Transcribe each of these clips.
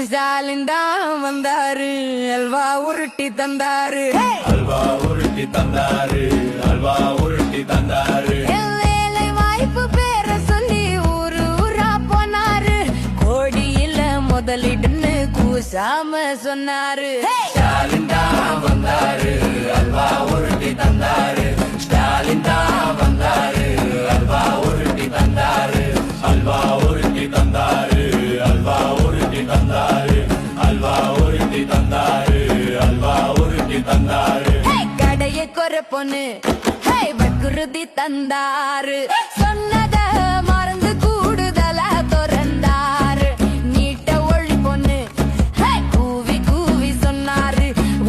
ஸ்டாலின் தான் வந்தாரு, அல்வா உருட்டி தந்தாரு, அல்வா உருட்டி தந்தாரு, அல்வா உருட்டி தந்தாரு. வேலை வாய்ப்பு பேர சொல்லி ஊரு ஊரா போனாரு, கோடியில முதலிடுன்னு கூசாம சொன்னாரு. ஸ்டாலின் தான் வந்தாரு, அல்வா உருட்டி தந்தாரு. ஸ்டாலின் தான் வந்தாரு, அல்வா உருட்டி தந்தாரு, அல்வா உருட்டி தந்தாரு, அல்வா உருட்டி தந்தாரு, அல்வா உருட்டி தந்தாரு, அல்வா உருட்டி தந்தாரு. கடைய குற பொண்ணு வக்குறுதி தந்தாரு, சொன்னத மறந்து கூடுதலா திறந்தாரு. நீட்ட ஒளி பொண்ணு கூவி கூவி சொன்னாரு,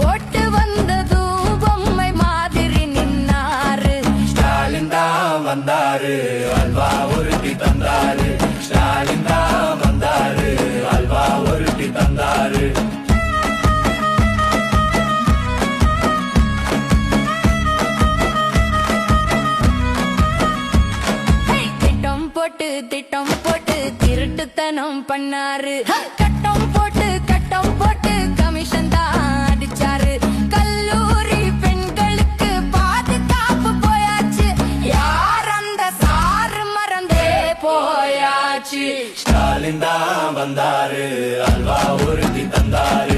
ஓட்டு வந்ததும் பொம்மை மாதிரி நின்னாரு. ஸ்டாலின் தான் வந்தாரு, அல்வா உருட்டி தந்தாரு. ஸ்டாலின் தான் வந்தாரு, அல்வா உருட்டி தந்தாரு. திட்டம் போட்டு திருட்டுத்தனம் பண்ணாரு, கட்டம் போட்டு கமிஷன் தான் அடிச்சாரு. கல்லூரி பெண்களுக்கு பாதுகாப்பு போயாச்சு, யார் அந்த சாரு மறந்தே போயாச்சு. ஸ்டாலின் தான் வந்தாரு, அல்வா உருட்டி தந்தாரு.